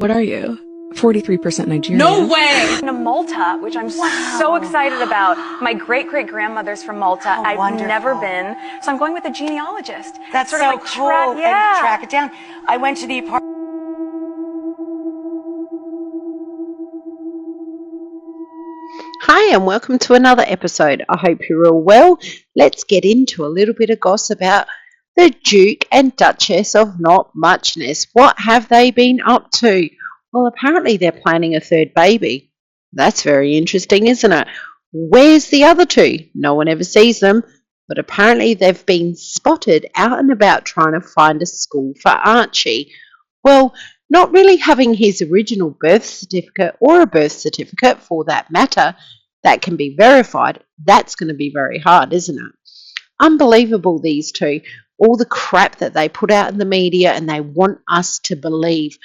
What are you? 43% Nigerian. No way! To Malta, which I'm so excited about. My great-great-grandmother's from Malta. I've wonderful. never been, so I'm going with a genealogist. That's sort so of like cool. track And track it down. I went to the apartment. Hi and welcome to another episode. I hope you're all well. Let's get into a little bit of gossip about the Duke and Duchess of Not Muchness. What have they been up to? Well, apparently they're planning a third baby. That's very interesting, isn't it? Where's the other two? No one ever sees them, but apparently they've been spotted out and about trying to find a school for Archie. Well, not really having his original birth certificate or a birth certificate for that matter that can be verified, that's going to be very hard, isn't it? Unbelievable, these two. All the crap that they put out in the media and they want us to believe.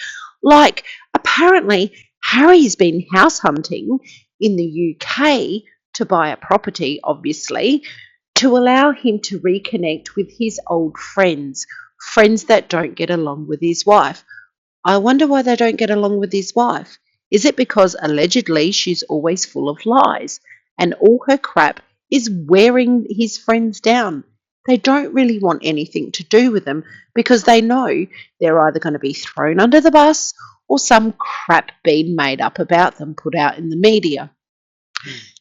Like, apparently, Harry's been house hunting in the UK to buy a property, obviously, to allow him to reconnect with his old friends that don't get along with his wife. I wonder why they don't get along with his wife. Is it because allegedly she's always full of lies and all her crap is wearing his friends down? They don't really want anything to do with them because they know they're either going to be thrown under the bus or some crap being made up about them put out in the media.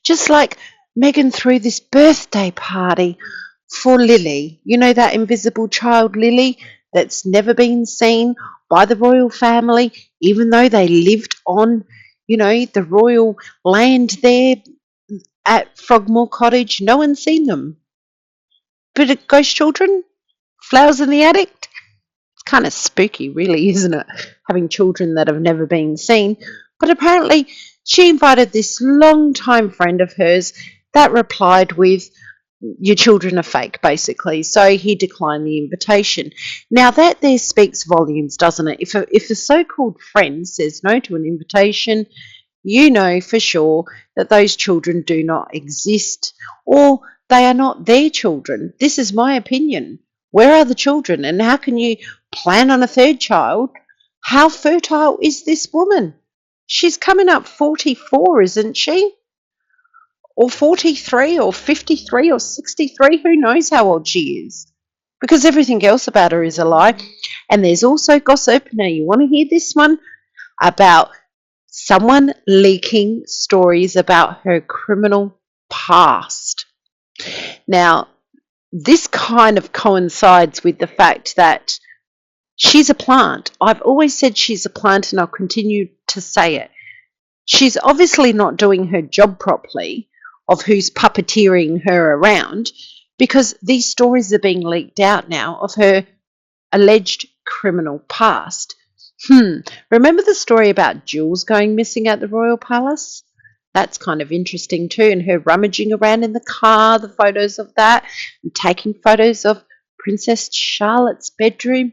Just like Meghan threw this birthday party for Lily. You know that invisible child Lily that's never been seen by the royal family, even though they lived on, the royal land there at Frogmore Cottage. No one's seen them. Bit of ghost children, flowers in the attic. It's kind of spooky, really, isn't it? Having children that have never been seen. But apparently she invited this long-time friend of hers that replied with, your children are fake, basically. So he declined the invitation. Now that there speaks volumes, doesn't it? If a so-called friend says no to an invitation, you know for sure that those children do not exist or they are not their children. This is my opinion. Where are the children and how can you plan on a third child? How fertile is this woman? She's coming up 44, isn't she? Or 43 or 53 or 63, who knows how old she is, because everything else about her is a lie. And there's also gossip, now you want to hear this one, about someone leaking stories about her criminal past. Now, this kind of coincides with the fact that she's a plant. I've always said she's a plant and I'll continue to say it. She's obviously not doing her job properly of who's puppeteering her around, because these stories are being leaked out now of her alleged criminal past. Remember the story about Jules going missing at the Royal Palace? That's kind of interesting too, and her rummaging around in the car, the photos of that, and taking photos of Princess Charlotte's bedroom.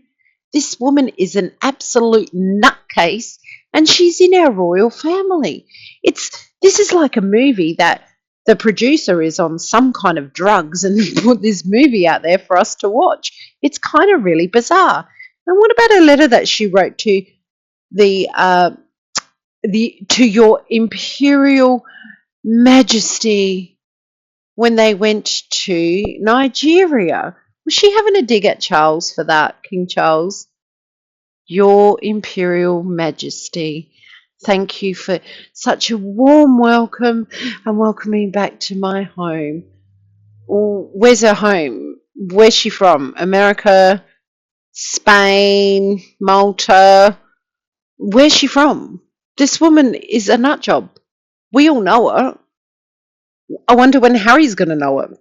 This woman is an absolute nutcase, and she's in our royal family. This is like a movie that the producer is on some kind of drugs and put this movie out there for us to watch. It's kind of really bizarre. And what about a letter that she wrote to to your Imperial Majesty when they went to Nigeria? Was she having a dig at Charles for that, King Charles? Your Imperial Majesty, thank you for such a warm welcome and welcoming back to my home. Where's her home? Where's she from? America, Spain, Malta? Where's she from? This woman is a nut job. We all know her. I wonder when Harry's going to know her.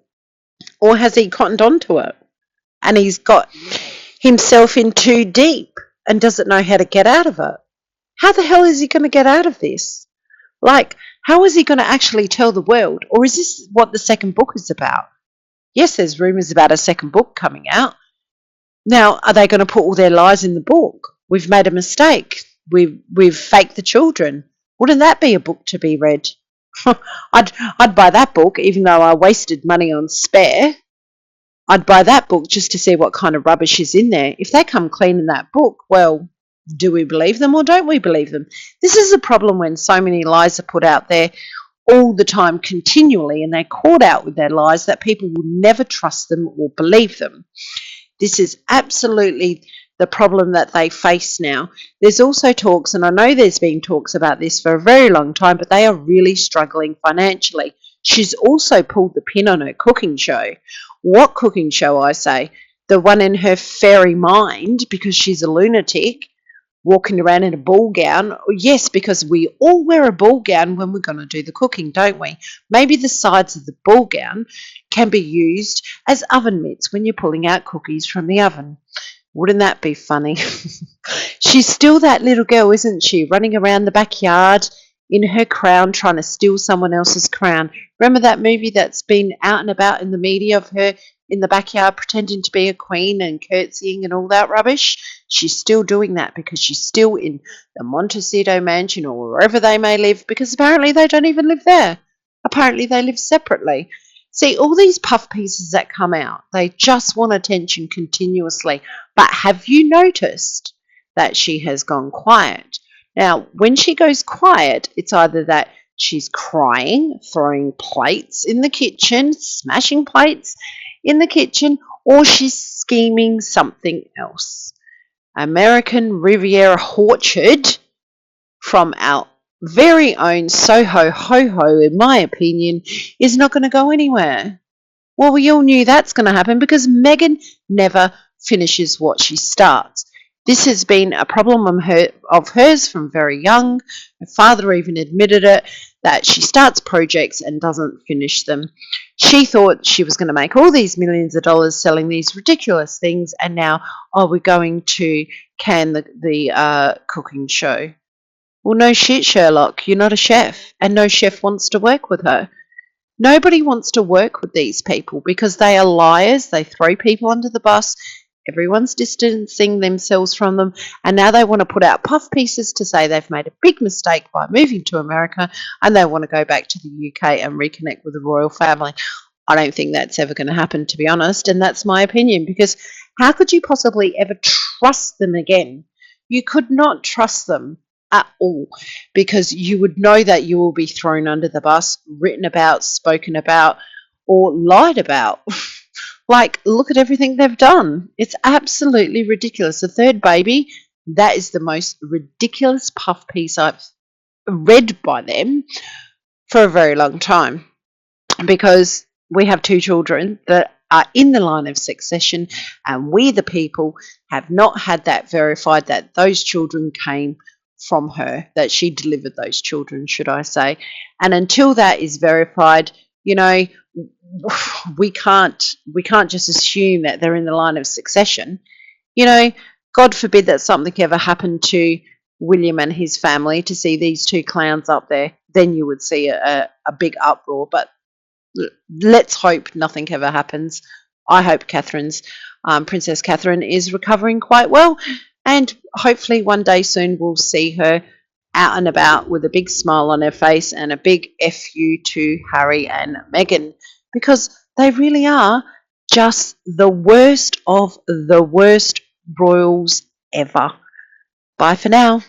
Or has he cottoned on to her? And he's got himself in too deep and doesn't know how to get out of it. How the hell is he going to get out of this? Like, how is he going to actually tell the world? Or is this what the second book is about? Yes, there's rumours about a second book coming out. Now, are they going to put all their lies in the book? We've made a mistake. We've faked the children. Wouldn't that be a book to be read? I'd buy that book, even though I wasted money on Spare. I'd buy that book just to see what kind of rubbish is in there. If they come clean in that book, well, Do we believe them or don't we believe them? This is a problem when so many lies are put out there all the time, continually, and they're caught out with their lies that people will never trust them or believe them. This is absolutely the problem that they face now. There's also talks, and I know there's been talks about this for a very long time, but they are really struggling financially. She's also pulled the pin on her cooking show. What cooking show, I say? The one in her fairy mind, because she's a lunatic, walking around in a ball gown. Yes, because we all wear a ball gown when we're going to do the cooking, don't we? Maybe the sides of the ball gown can be used as oven mitts when you're pulling out cookies from the oven. Wouldn't that be funny? She's still that little girl, isn't she? Running around the backyard in her crown, trying to steal someone else's crown. Remember that movie that's been out and about in the media of her in the backyard pretending to be a queen and curtsying and all that rubbish? She's still doing that because she's still in the Montecito mansion or wherever they may live, because apparently they don't even live there. Apparently they live separately. See, all these puff pieces that come out, they just want attention continuously. But have you noticed that she has gone quiet? Now, when she goes quiet, it's either that she's crying, throwing plates in the kitchen, smashing plates in the kitchen, or she's scheming something else. American Riviera Orchard from our very own Soho Ho-Ho, in my opinion, is not going to go anywhere. Well, we all knew that's going to happen because Meghan never finishes what she starts. This has been a problem of hers from very young. Her father even admitted it, that she starts projects and doesn't finish them. She thought she was going to make all these millions of dollars selling these ridiculous things, and now, we're going to can the cooking show. Well, no shit, Sherlock. You're not a chef, and no chef wants to work with her. Nobody wants to work with these people because they are liars. They throw people under the bus. Everyone's distancing themselves from them, and now they want to put out puff pieces to say they've made a big mistake by moving to America, and they want to go back to the UK and reconnect with the royal family. I don't think that's ever going to happen, to be honest, and that's my opinion, because how could you possibly ever trust them again? You could not trust them at all, because you would know that you will be thrown under the bus, written about, spoken about, or lied about. Like, look at everything they've done. It's absolutely ridiculous. The third baby, that is the most ridiculous puff piece I've read by them for a very long time, because we have two children that are in the line of succession, and we, the people, have not had that verified that those children came from her, that she delivered those children, should I say. And until that is verified, you know, we can't just assume that they're in the line of succession. You know, God forbid that something ever happened to William and his family, to see these two clowns up there, then you would see a big uproar. But let's hope nothing ever happens. I hope Princess Catherine is recovering quite well, and hopefully one day soon we'll see her out and about with a big smile on her face and a big FU to Harry and Meghan, because they really are just the worst of the worst royals ever. Bye for now.